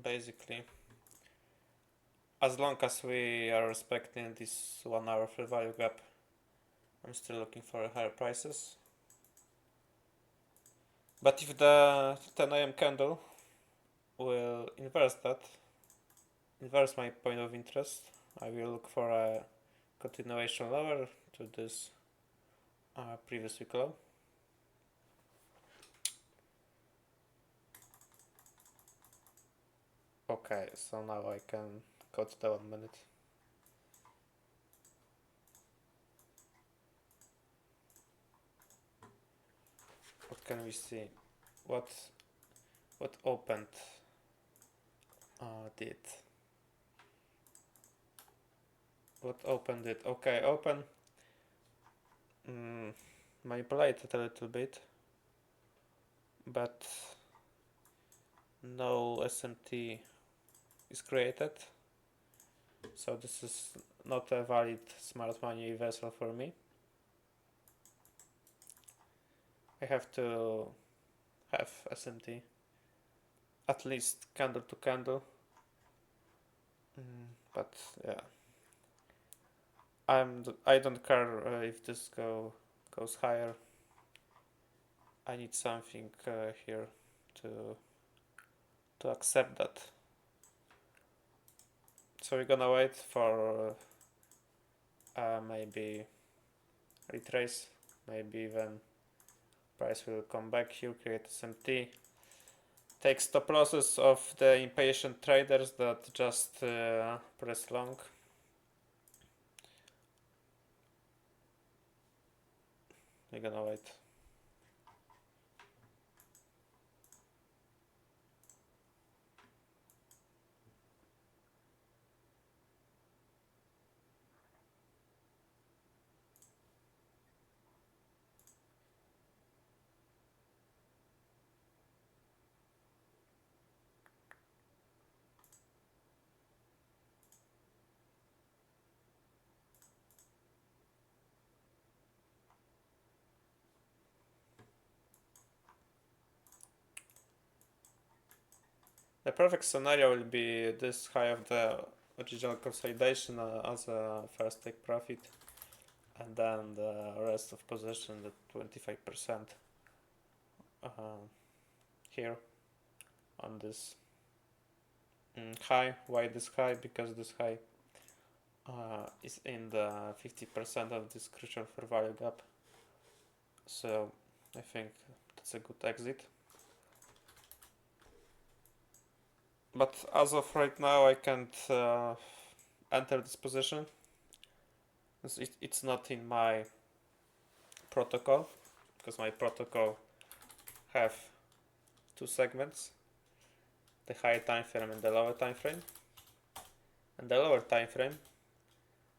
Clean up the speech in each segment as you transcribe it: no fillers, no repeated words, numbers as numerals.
basically, as long as we are respecting this 1 hour fair value gap, I'm still looking for higher prices. But if the 10 a.m. candle will inverse my point of interest, I will look for a continuation lower to this previous week low. Okay, so now I can go to the 1 minute. What can we see? What opened did? What opened it? Okay, open manipulated a little bit, but no SMT is created, so this is not a valid smart money vessel for me. I have to have SMT at least candle to candle, but yeah, I don't care if this goes higher. I need something here to accept that. So we're gonna wait for maybe retrace, maybe even price will come back here, create SMT, take stop losses of the impatient traders that just press long. We're gonna wait. The perfect scenario will be this high of the original consolidation as a first take profit, and then the rest of position at 25% here on this high. Why this high? Because this high is in the 50% of this crucial fair value gap, so I think that's a good exit. But as of right now, I can't enter this position. It's not in my protocol, because my protocol have two segments, the higher time frame and the lower time frame. And the lower time frame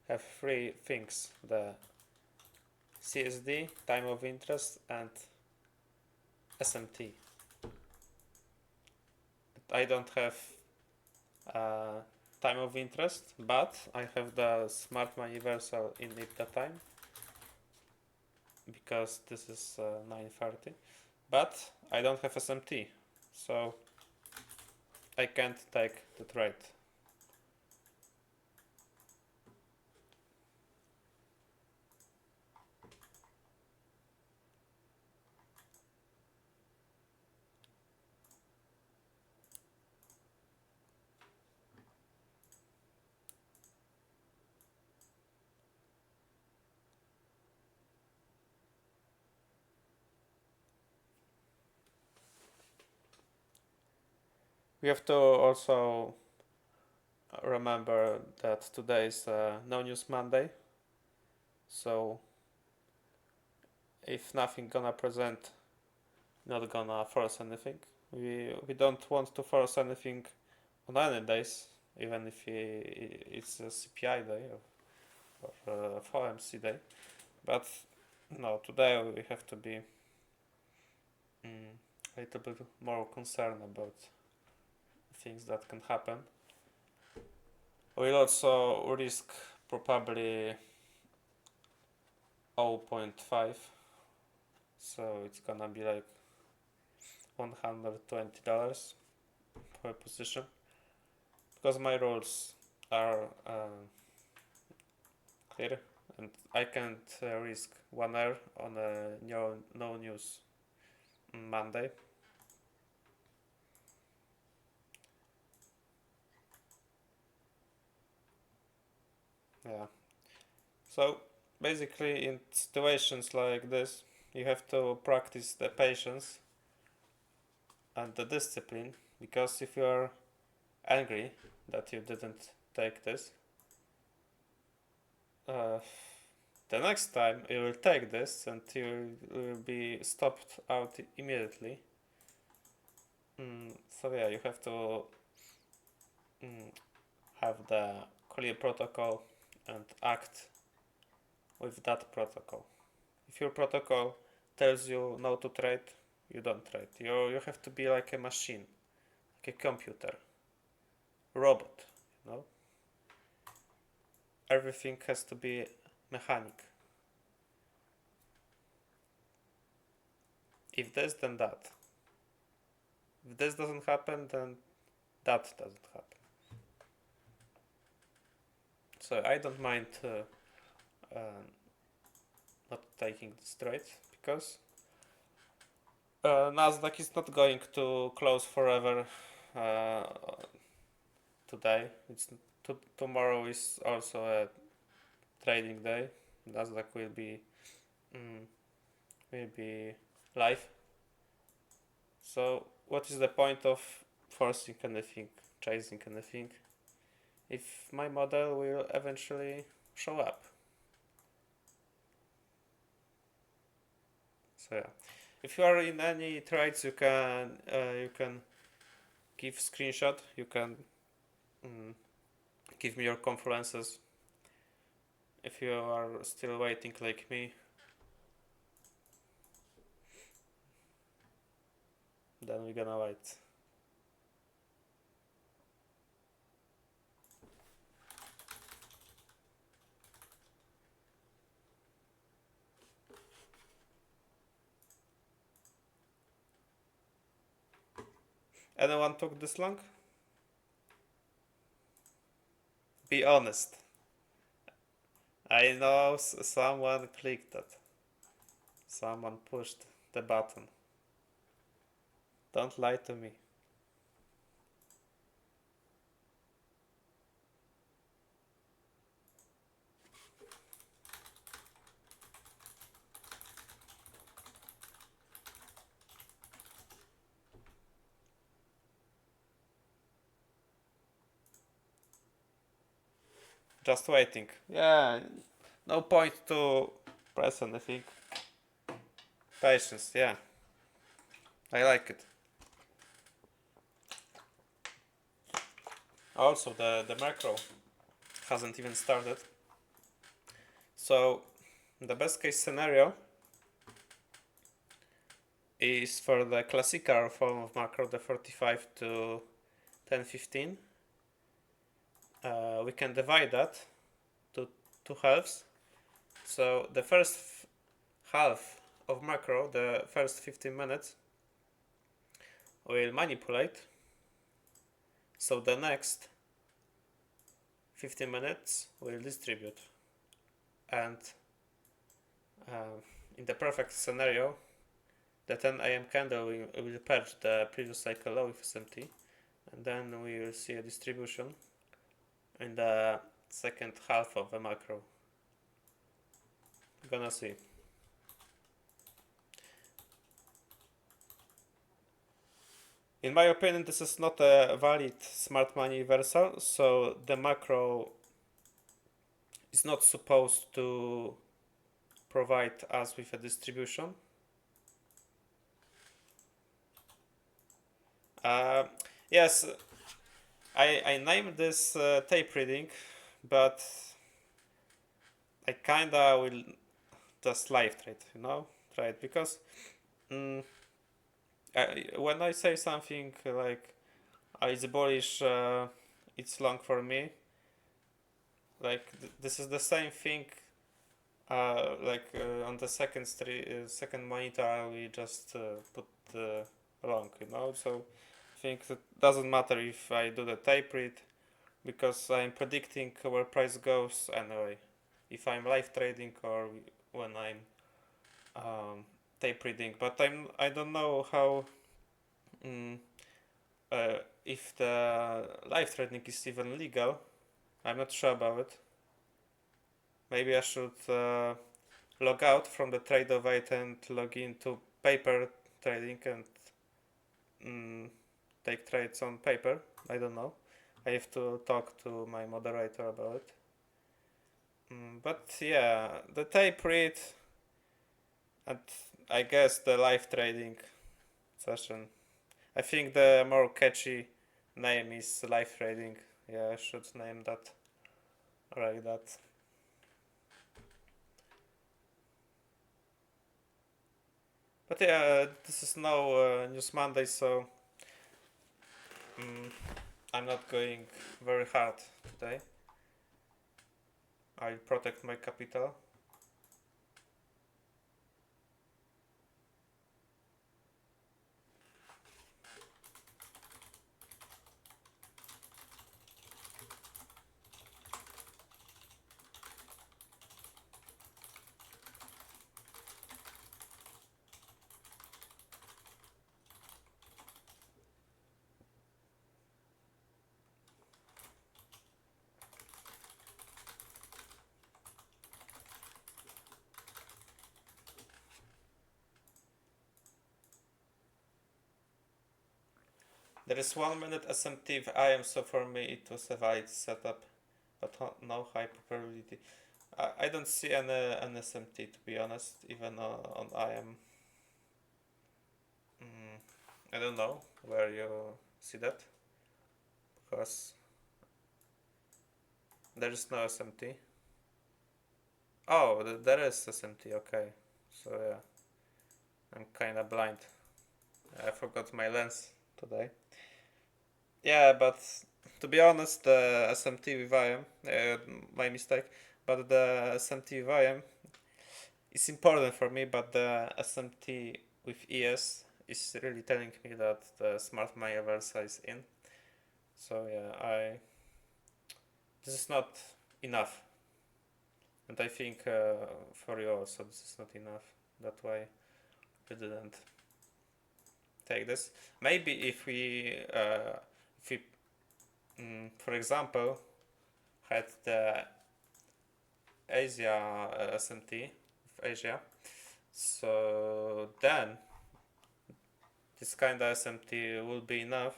have three things: the CSD, time of interest, and SMT. I don't have time of interest, but I have the smart money versal in it that time, because this is 9:30. But I don't have SMT, so I can't take the trade. We have to also remember that today is no news Monday, so if nothing gonna present, not gonna force anything. We don't want to force anything on any days, even if it's a CPI day or FOMC day. But no, today we have to be a little bit more concerned about things that can happen. We'll also risk probably 0.5, so it's gonna be like $120 per position. because my rules are clear, and I can't risk 1 hour on a no news Monday. Yeah. So basically, in situations like this, you have to practice the patience and the discipline, because if you are angry that you didn't take this, uh, the next time you will take this and you will be stopped out immediately. So yeah, you have to mm, have the clear protocol and act with that protocol. If your protocol tells you not to trade, you don't trade. You have to be like a machine, like a computer, robot. You know, everything has to be mechanic. If this, then that. If this doesn't happen, then that doesn't happen. So I don't mind not taking this trade, because Nasdaq is not going to close forever uh, today. Tomorrow is also a trading day. Nasdaq mm, will be live. So what is the point of forcing anything, chasing anything, if my model will eventually show up? So yeah, if you are in any trades, you can give screenshot. You can give me your conferences. If you are still waiting like me, then we're gonna wait. Anyone took this long? Be honest. I know someone clicked it. Someone pushed the button. Don't lie to me. Just waiting. Yeah, no point to press anything. Patience, yeah. I like it. Also, the macro hasn't even started. So, the best case scenario is for the classical form of macro, the 45 to 1015. We can divide that to two halves. So, the first half of macro, the first 15 minutes, will manipulate. So, the next 15 minutes will distribute. And in the perfect scenario, the 10 AM candle will purge the previous cycle low with SMT, and then we will see a distribution in the second half of the macro. Gonna see. In my opinion, this is not a valid smart money reversal, so the macro is not supposed to provide us with a distribution. Yes, I named this tape reading, but I kinda will just live trade, trade, because when I say something like it's bullish, it's long for me, like this is the same thing. On the second monitor, we just put long, So I think it doesn't matter if I do the tape read because I'm predicting where price goes anyway. If I'm live trading or when I'm tape reading, but I don't know how mm, if the live trading is even legal. I'm not sure about it. Maybe I should log out from the Trade-O-Wait and log into paper trading and mm, take trades on paper. I don't know. I have to talk to my moderator about it. But yeah, the tape read and I guess the live trading session. I think the more catchy name is live trading. Yeah, I should name that like that. But yeah, this is now News Monday, so mm, I'm not going very hard today. I'll protect my capital. There is 1 minute SMT if I am, so for me it was a valid setup, but no high probability. I don't see an SMT to be honest, even on IM. I don't know where you see that, because there is no SMT. Oh, there is SMT, okay. So yeah, I'm kinda blind. I forgot my lens today. Yeah, but to be honest, the SMT with IM, my mistake, but the SMT with IM is important for me, but the SMT with ES is really telling me that the smart money Versa is in. So yeah, this is not enough, and I think for you also this is not enough. That's why we didn't take this. Maybe if we for example, had the Asia SMT of Asia, so then this kind of SMT will be enough,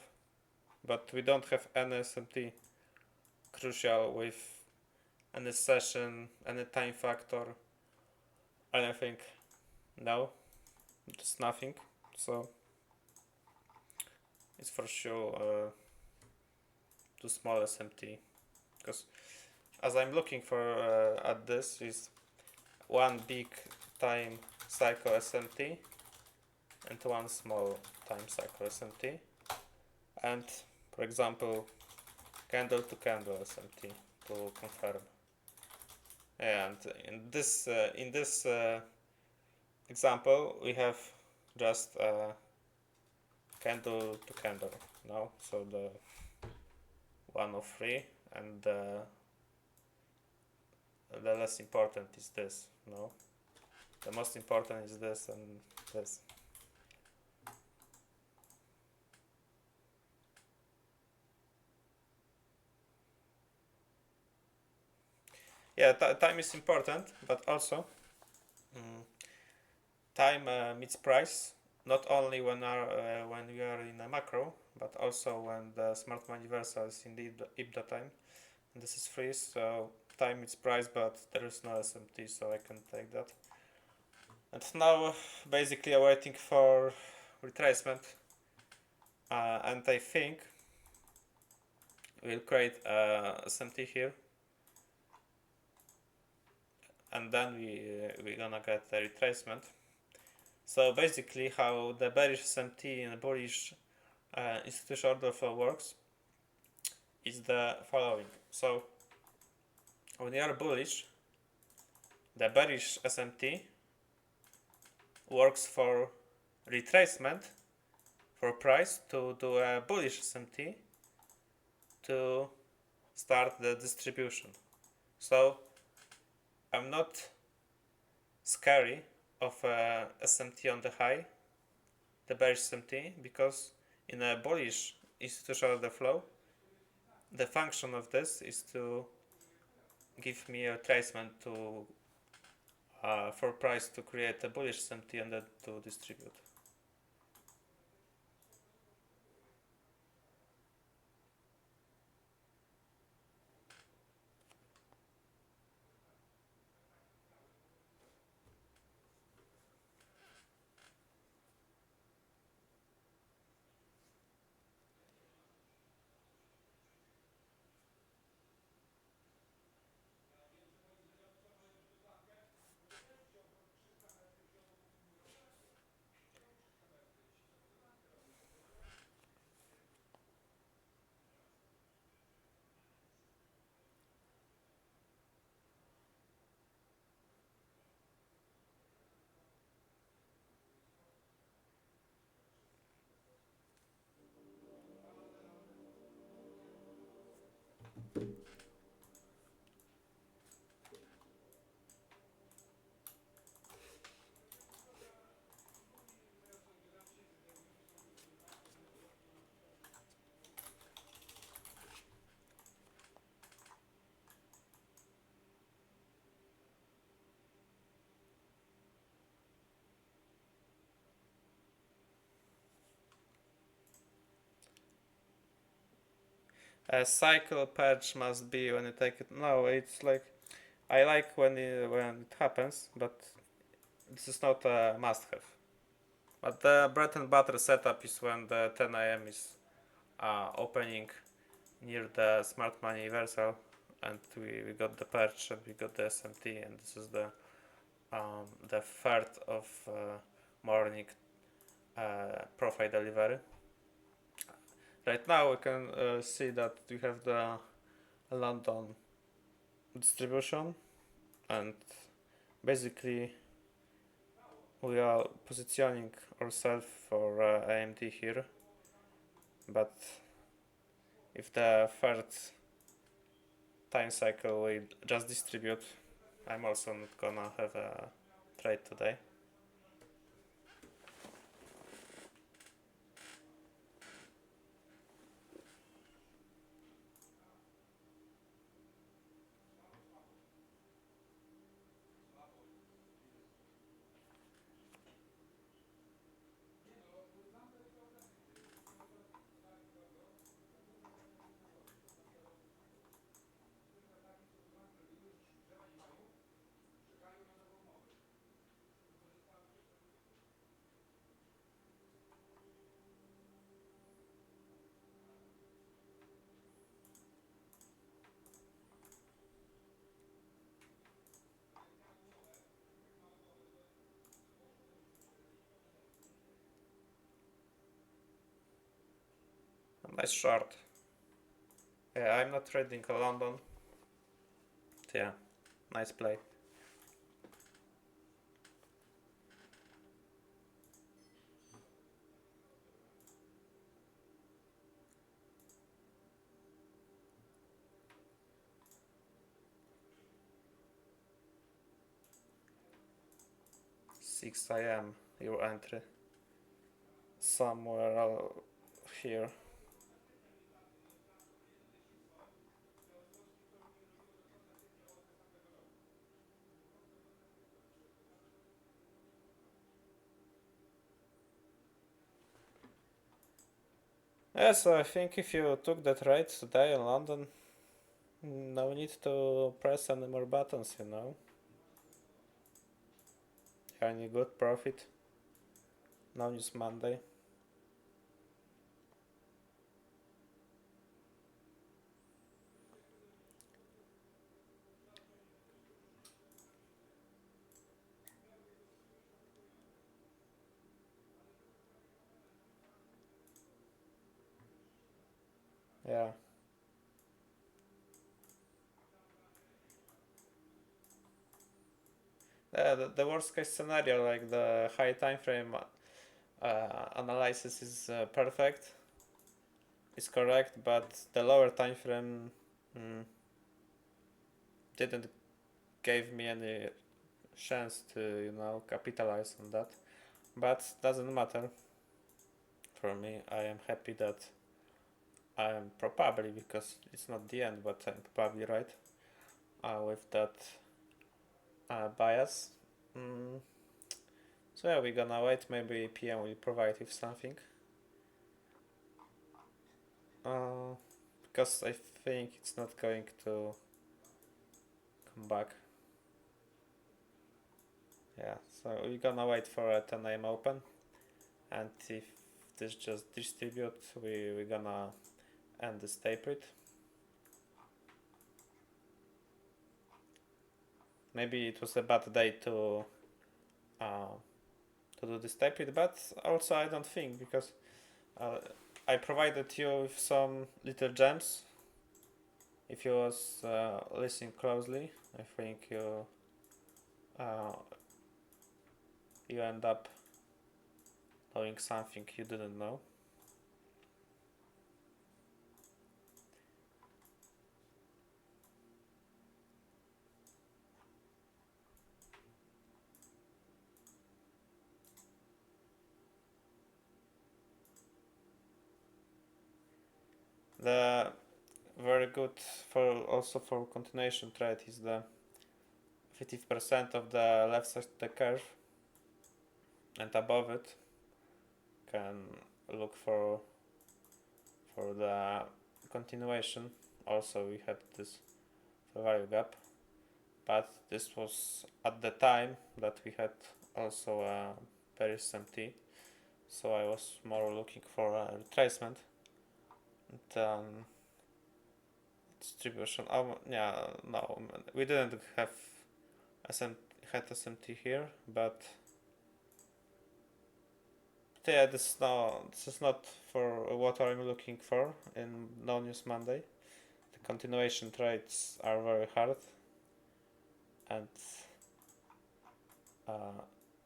but we don't have any SMT crucial with any session, any time factor, anything. No, just nothing. So it's for sure too small SMT, because as I'm looking for at this is one big time cycle SMT and one small time cycle SMT, and for example candle to candle SMT to confirm. And in this example we have just candle to candle now, so the one of three, and the less important is this. No, the most important is this and this. Yeah, time is important, but also time meets price. Not only when we are in a macro, but also when the smart money Versa is indeed IBDA time. And this is free, so time meets price, but there is no SMT, so I can take that. And now, basically, I'm waiting for retracement, and I think we'll create a SMT here, and then we're gonna get a retracement. So basically, how the bearish SMT and the bullish institutional order flow works is the following. So when you are bullish, the bearish SMT works for retracement for price to do a bullish SMT to start the distribution. So I'm not scary of SMT on the high, the bearish SMT, because in a bullish institutional order flow, the function of this is to give me a retracement to for price to create a bullish SMT and then to distribute. A cycle patch must be when you take it. No, it's like I like when it happens, but this is not a must-have. But the bread and butter setup is when the 10 a.m. is opening near the smart money universal, and we got the perch and we got the SMT, and this is the third of morning profit delivery. Right now we can see that we have the London distribution, and basically we are positioning ourselves for AMD here, but if the third time cycle we just distribute, I'm also not gonna have a trade today. A nice short. Yeah, I'm not trading a London. Yeah, nice play. Six a.m. your entry. Somewhere here. Yes, I think if you took that trade today in London, no need to press any more buttons, you know. Any good profit. No news Monday. Yeah. The worst case scenario, like the high time frame analysis is perfect, is correct, but the lower time frame mm, didn't give me any chance to, you know, capitalize on that. But doesn't matter for me. I am happy that I am probably, because it's not the end, but I'm probably right with that bias. Mm, so yeah, we're gonna wait. Maybe PM will provide with something. Uh, because I think it's not going to come back. Yeah, so we're gonna wait for a 10 a.m. open, and if this just distribute, we're gonna end this tape read. Maybe it was a bad day uh, to do this tape read, but also I don't think, because uh, I provided you with some little gems. If you was listening closely, I think uh, you end up knowing something you didn't know. The very good for also for continuation trade is the 50% of the left side of the curve, and above it can look for the continuation. Also we had this value gap, but this was at the time that we had also a Paris MT, so I was more looking for a retracement than distribution. Yeah, no, we didn't have had SMT here, but yeah, this is not for what I'm looking for in No News Monday. The continuation trades are very hard, and uh,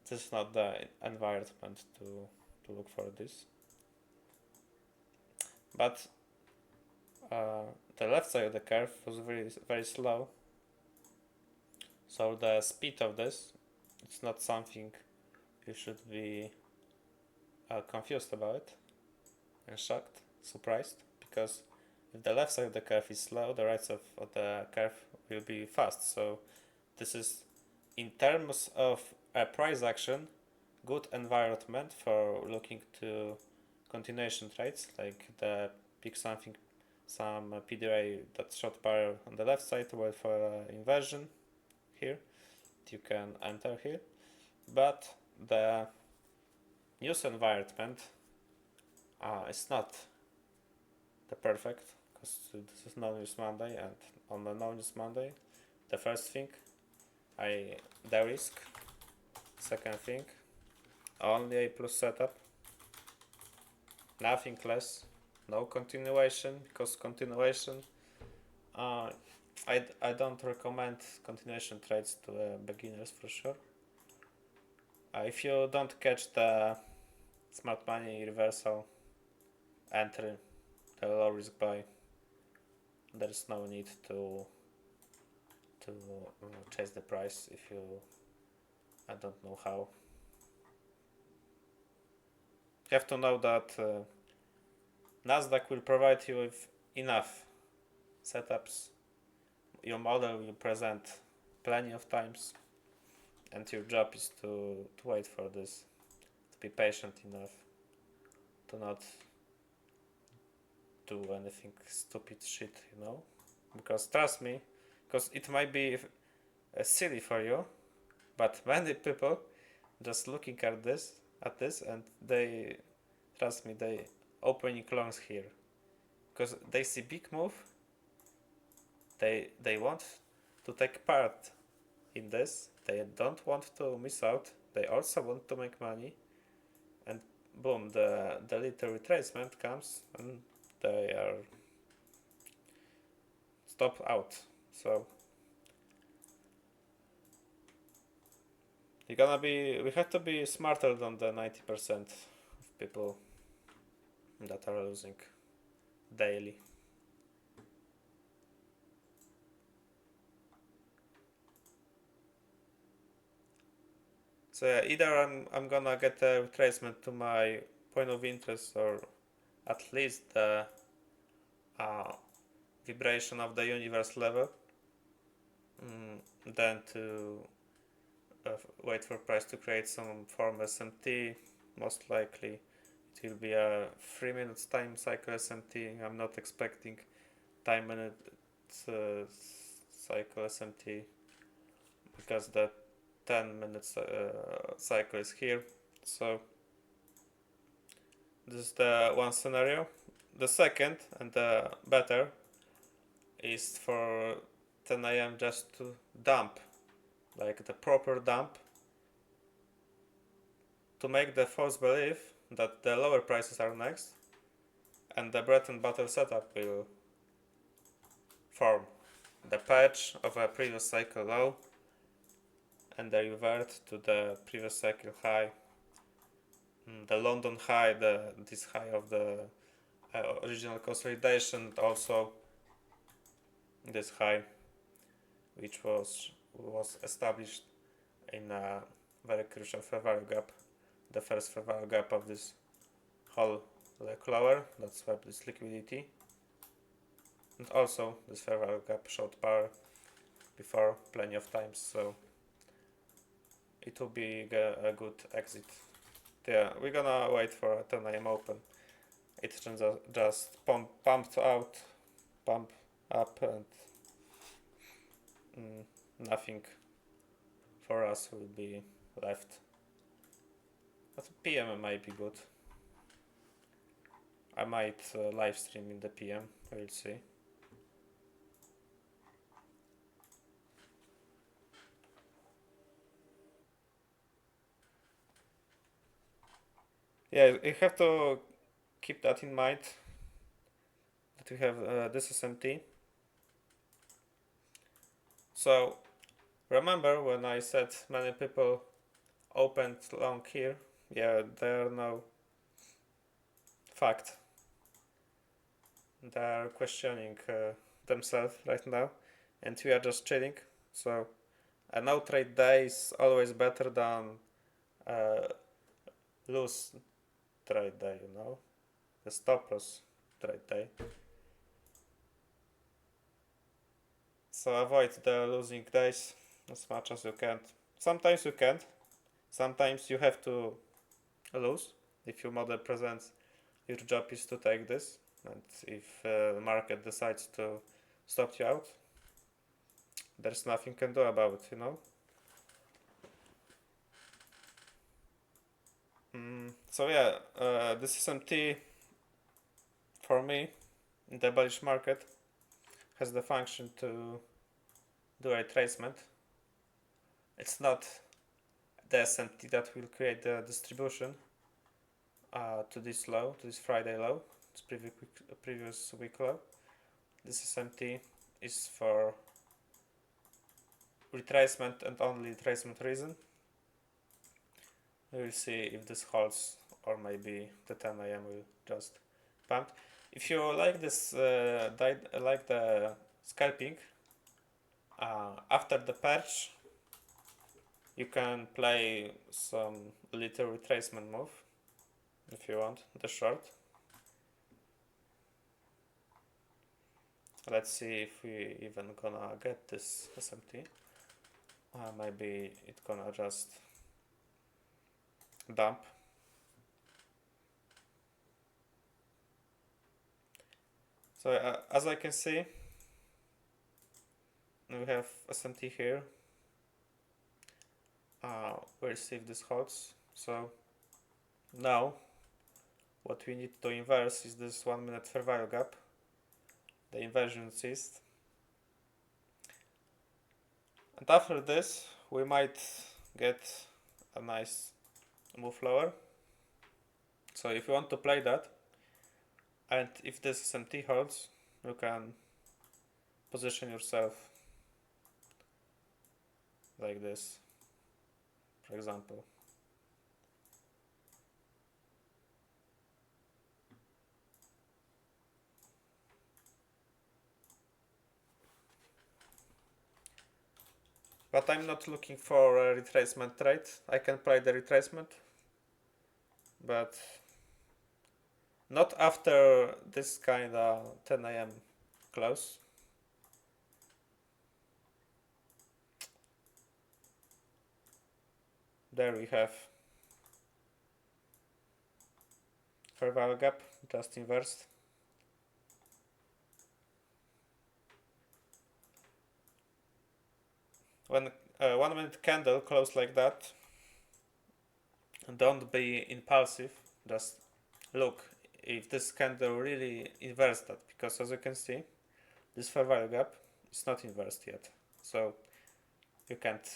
this is not the environment to look for this. But the left side of the curve was very slow, so the speed of this, it's not something you should be confused about and shocked, surprised, because if the left side of the curve is slow, the right side of the curve will be fast. So this is, in terms of a price action, good environment for looking to continuation trades, like the pick something, some PDA that short bar on the left side, wait for inversion here, you can enter here. But the news environment is not the perfect, because this is No News Monday, and on the No News Monday, the first thing I the risk, second thing only A plus setup, nothing less, no continuation, because continuation I don't recommend continuation trades to beginners for sure. If you don't catch the smart money reversal entry, the low risk buy, there is no need to chase the price if you I don't know how. You have to know that Nasdaq will provide you with enough setups. Your model will present plenty of times, and your job is to wait for this, to be patient enough, to not do anything stupid shit, you know? Because trust me, because it might be silly for you, but many people just looking at this, and they, trust me, they opening longs here, because they see big move, they want to take part in this, they don't want to miss out, they also want to make money, and boom, the little retracement comes and they are stopped out. So we have to be smarter than the 90% of people that are losing daily. So yeah, either I'm gonna get a retracement to my point of interest, or at least the uh, vibration of the universe level, then to wait for price to create some form SMT. Most likely it will be a 3 minutes time cycle SMT. I'm not expecting time minute uh, cycle SMT, because the 10 minutes cycle is here. So this is the one scenario. The second, and the better, is for 10 a.m. just to dump, like the proper dump, to make the false belief that the lower prices are next, and the bread and butter setup will form the patch of a previous cycle low and the revert to the previous cycle high. The London high, this high of the original consolidation, also this high, which was established in a very crucial fair value gap, the first fair value gap of this whole leg lower that swept this liquidity. And also this fair value gap showed power before plenty of times, so it will be a good exit. Yeah, we're gonna wait for a 10 a.m. open. It just pumped out, pump up, and nothing for us will be left. But PM might be good. I might live stream in the PM, we'll see. Yeah, you have to keep that in mind, that we have this SMT. So remember when I said many people opened long here? Yeah, they are now fact. They are questioning themselves right now, and we are just chilling. So a no trade day is always better than a lose trade day, you know, the stop loss trade day. So avoid the losing days as much as you can. Sometimes you can't. Sometimes you have to lose. If your model presents, your job is to take this. And if the market decides to stop you out, there's nothing you can do about it, you know. So yeah, this SMT for me in the bullish market has the function to do a retracement. It's not the SMT that will create the distribution to this low, to this Friday low, this previous week low. This SMT is for retracement and only retracement reason. We will see if this holds, or maybe the 10 a.m. will just pump. If you like this, like the scalping, after the patch, you can play some little retracement move if you want, the short. Let's see if we even gonna get this SMT. Maybe it's gonna just dump. So as I can see, we have SMT here. We'll see if this holds. So now what we need to inverse is this 1 minute fair value gap. The inversion ceased. And after this, we might get a nice move lower. So if you want to play that, and if this SMT holds, you can position yourself like this, for example. But I'm not looking for a retracement trade. I can play the retracement, but not after this kind of 10 a.m. close. There we have fair value gap, just inversed. When 1 minute candle close like that, don't be impulsive, just look if this candle really inversed that, because as you can see, this fair value gap is not inversed yet, so you can't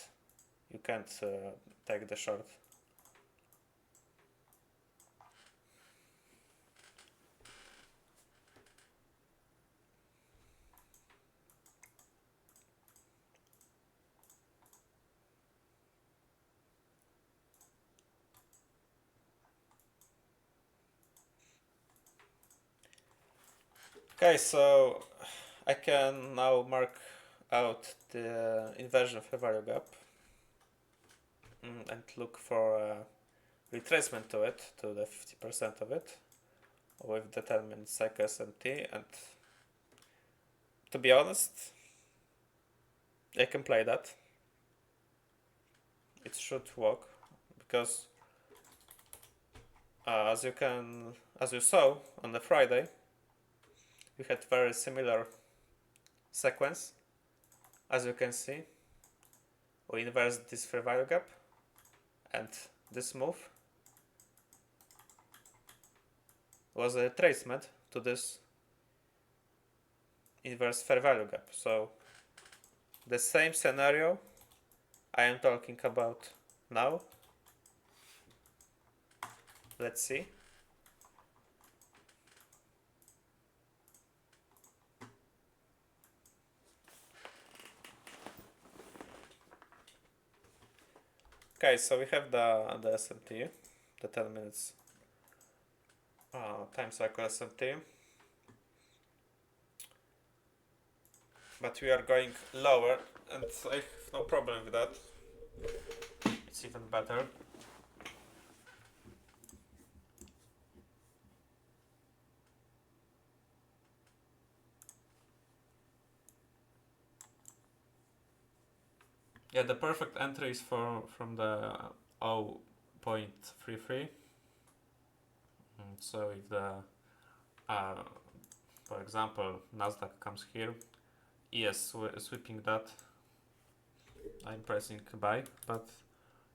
take the short. Okay, so I can now mark out the inversion fair value gap and look for a retracement to it, to the 50% of it, with determined cycle SMT. And to be honest, I can play that. It should work because as you saw on the Friday, we had very similar sequence. As you can see, we inversed this fair value gap, and this move was a retracement to this inverse fair value gap. So the same scenario I am talking about now. Let's see. Okay, so we have the SMT, the 10 minutes time cycle SMT, but we are going lower, and I have no problem with that. It's even better. Yeah, the perfect entry is from the 0.33. So if the for example Nasdaq comes here, ES sweeping that, I'm pressing buy, but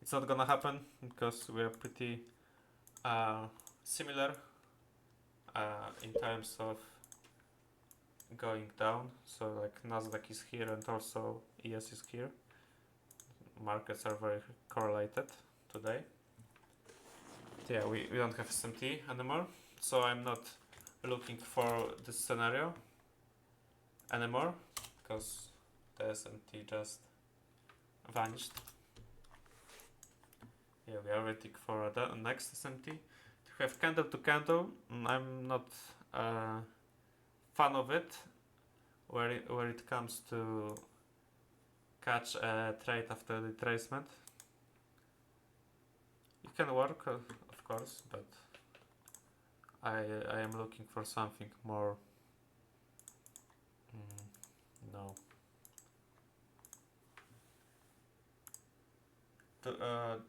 it's not gonna happen because we are pretty similar in terms of going down. So like Nasdaq is here and also ES is here. Markets are very correlated today. Yeah, we don't have SMT anymore, so I'm not looking for this scenario anymore because the SMT just vanished. Yeah, we are waiting for the next SMT. To have candle to candle, I'm not a fan of it where it comes to catch a trade after the retracement. It can work, of course, but I am looking for something more. No.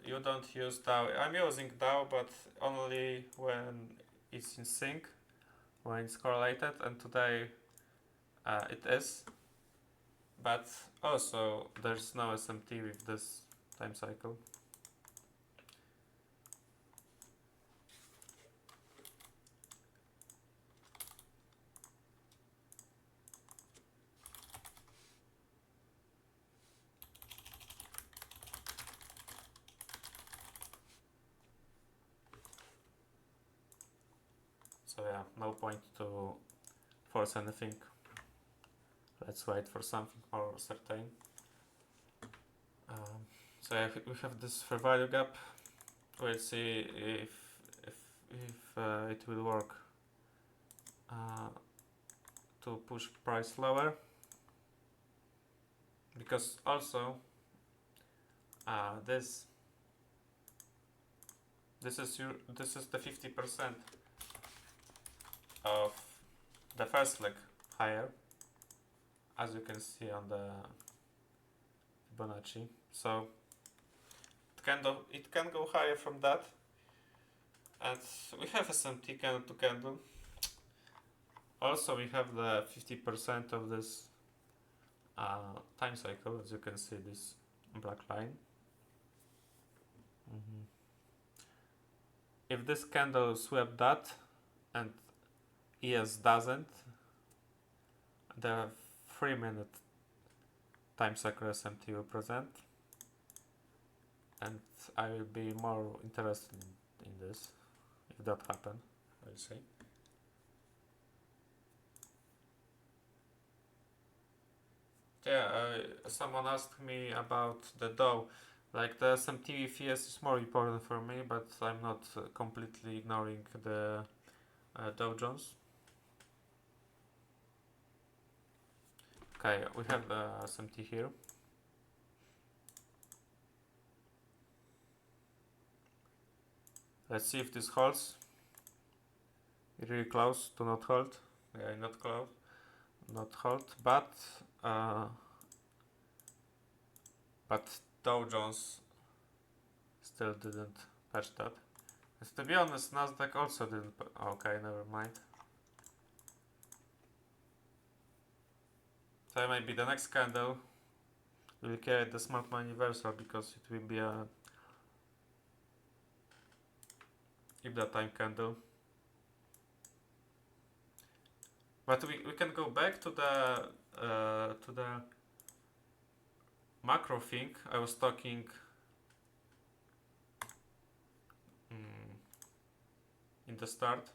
You don't use DAO. I'm using DAO, but only when it's in sync, when it's correlated, and today it is. But also there's no SMT with this time cycle. So yeah, no point to force anything. Let's wait for something more certain. So yeah, we have this fair value gap. We'll see if it will work to push price lower. Because also this this is the 50% of the first leg higher, as you can see on the Fibonacci. So it can go higher from that, and we have SMT candle to candle. Also, we have the 50% of this time cycle, as you can see, this black line. If this candle swept that and ES doesn't, the 3-minute time cycle SMT will present, and I will be more interested in this if that happens. We'll see. Yeah, someone asked me about the Dow. Like the SMT with ES is more important for me, but I'm not completely ignoring the Dow Jones. Okay, we have the SMT here. Let's see if this holds. Really close to not hold. Yeah, not close, not hold, but Dow Jones still didn't patch that. And to be honest, Nasdaq also didn't. Okay, never mind. So maybe the next candle will carry the smart money universal because it will be a IBDA time candle. But we can go back to the macro thing I was talking in the start.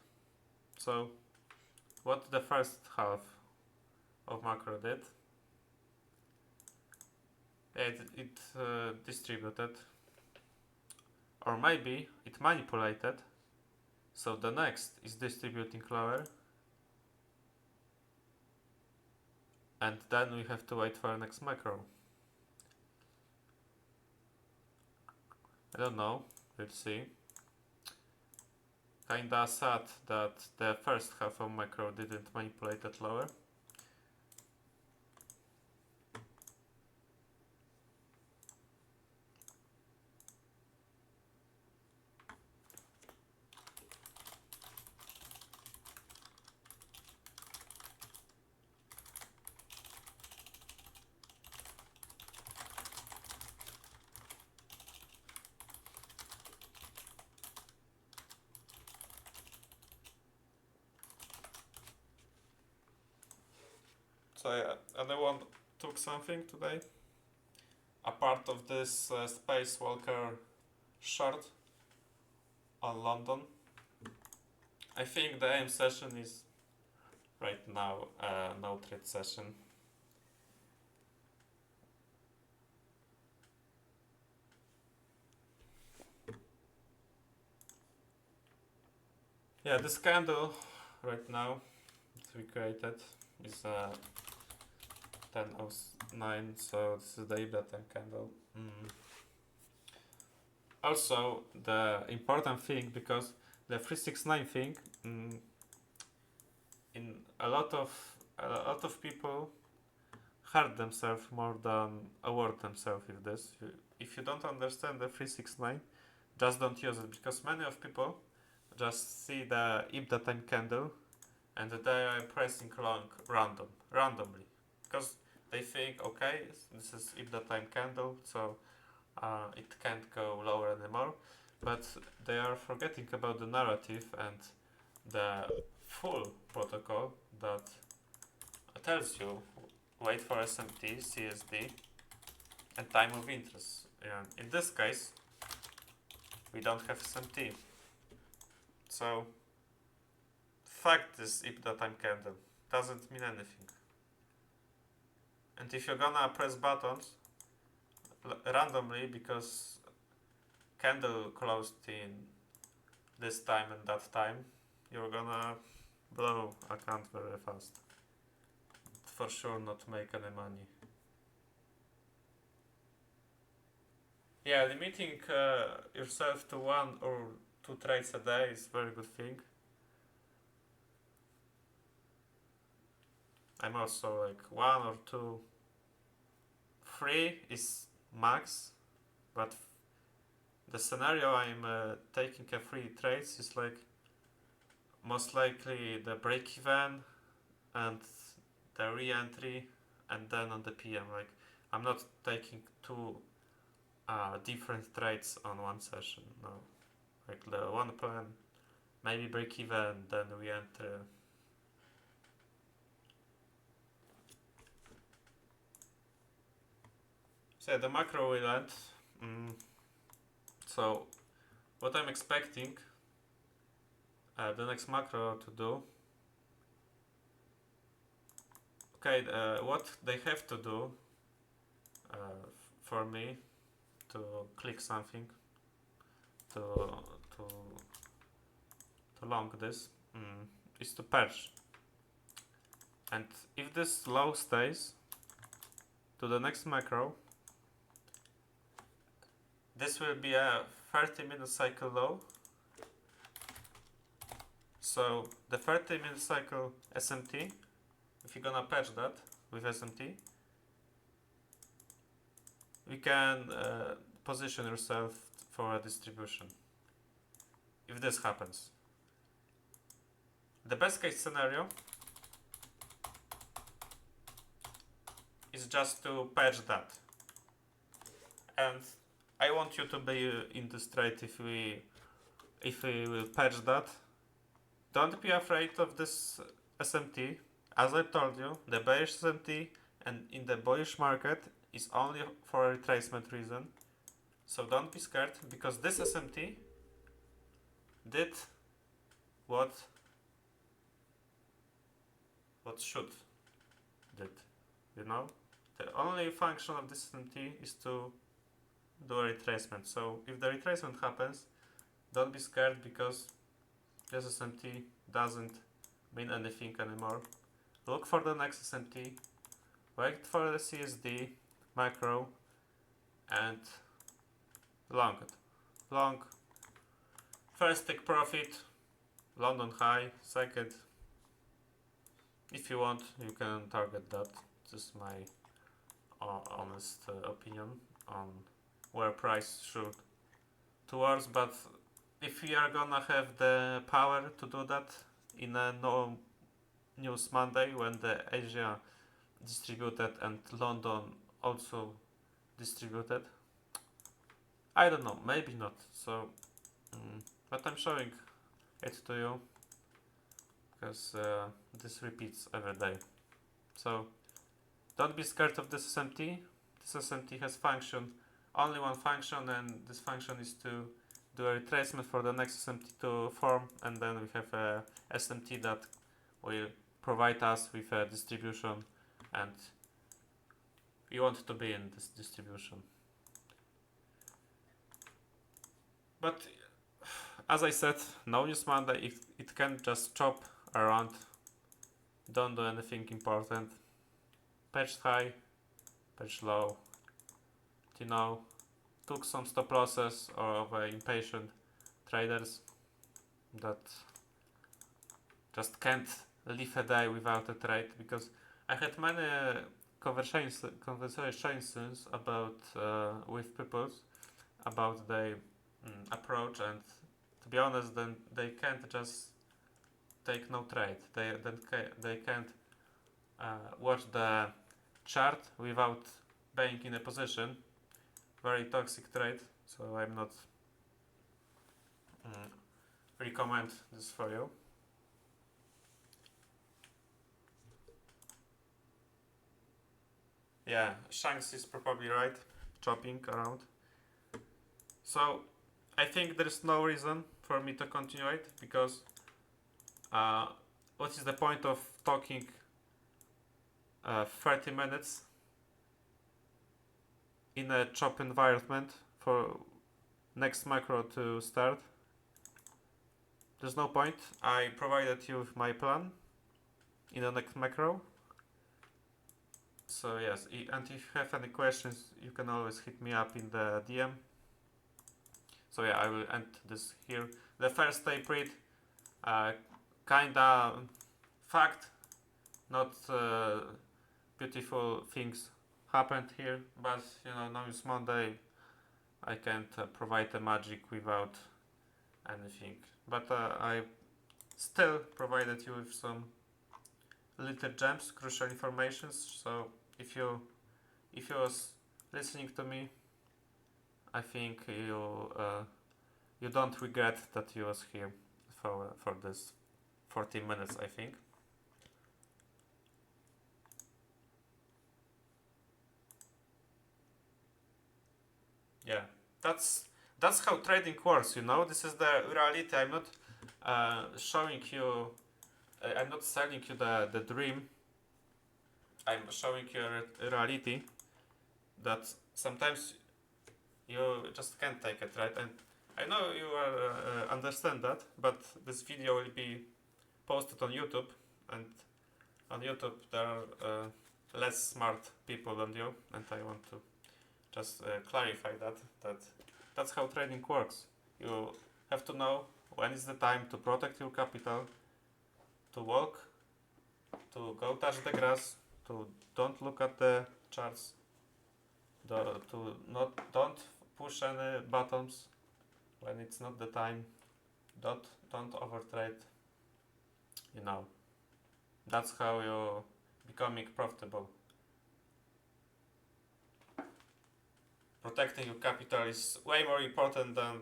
So what the first half of macro did, it distributed, or maybe it manipulated, so the next is distributing lower, and then we have to wait for the next macro. I don't know, we'll see. Kinda sad that the first half of macro didn't manipulate it lower. So yeah, anyone took something today? A part of this Space Walker short on London. I think the aim session is right now no trade session. Yeah, this candle right now that we created is 10:09, so this is the IBDA time candle. Also, the important thing, because the 369 thing, in a lot of people hurt themselves more than award themselves with this. If you don't understand the 369, just don't use it, because many of people just see the IBDA time candle and they are pressing long randomly, because they think, okay, this is IBDA time candle, so it can't go lower anymore, but they are forgetting about the narrative and the full protocol that tells you wait for SMT, CSD, and time of interest. And in this case, we don't have SMT. So, fact this IBDA time candle doesn't mean anything. And if you're gonna press buttons randomly because candle closed in this time and that time, you're gonna blow account very fast. For sure not make any money. Yeah, limiting yourself to 1 or 2 trades a day is a very good thing. I'm also like 1 or 2, 3 is max, but the scenario I'm taking a 3 trades is like most likely the break even and the re-entry and then on the PM. Like I'm not taking 2 different trades on one session. No, like the one plan, maybe break even, then re-entry. So yeah, the macro will end. So what I'm expecting the next macro to do. Okay, what they have to do for me to click something to to to long this is to purge. And if this low stays to the next macro, this will be a 30-minute cycle low. So the 30-minute cycle SMT, if you're gonna patch that with SMT, we can position yourself for a distribution. If this happens, the best case scenario is just to patch that. And I want you to be in this trade if we will patch that. Don't be afraid of this SMT. As I told you, the bearish SMT and in the bullish market is only for a retracement reason. So don't be scared because this SMT did what should did. You know? The only function of this SMT is to do a retracement. So if the retracement happens, don't be scared because this SMT doesn't mean anything anymore. Look for the next SMT, wait for the CSD, macro, and long it. Long. First take profit, London high. Second, if you want, you can target that. This is my honest opinion on where price should towards. But if we are gonna have the power to do that in a no news Monday when the Asia distributed and London also distributed, I don't know, maybe not. So, but I'm showing it to you because this repeats every day. So don't be scared of this SMT. This SMT has only one function, and this function is to do a retracement for the next SMT to form, and then we have a SMT that will provide us with a distribution, and we want to be in this distribution. But as I said, no news Monday. It can just chop around. Don't do anything important. Patch high, patch low. You know, took some stop losses of impatient traders that just can't live a day without a trade, because I had many conversations about with people about their approach, and to be honest, then they can't just take no trade. They can't watch the chart without being in a position. Very toxic trade, so I'm not recommend this for you. Yeah, Shanks is probably right, chopping around. So I think there's no reason for me to continue it, because what is the point of talking 30 minutes in a chop environment for next macro to start? There's no point. I provided you with my plan in the next macro. So yes, and if you have any questions, you can always hit me up in the DM. So yeah, I will end this here. The first tape read, kinda fact, not beautiful things happened here, but you know, now it's Monday. I can't provide the magic without anything, but I still provided you with some little gems, crucial informations. So if you was listening to me, I think you don't regret that you was here for this 40 minutes, I think. Yeah, that's how trading works. You know, this is the reality. I'm not showing you. I'm not selling you the dream. I'm showing you a reality that sometimes you just can't take it, right? And I know you understand that, but this video will be posted on YouTube, and on YouTube there are less smart people than you, and I want to just clarify that that's how trading works. You have to know when is the time to protect your capital, to walk, to go touch the grass, to don't look at the charts, to don't push any buttons when it's not the time. Don't overtrade. You know, that's how you becoming profitable. Protecting your capital is way more important than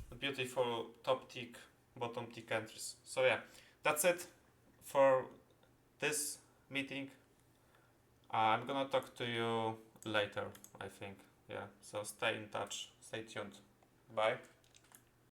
the beautiful top tick, bottom tick entries. So yeah, that's it for this meeting. I'm gonna talk to you later, I think. Yeah, so stay in touch, stay tuned. Bye.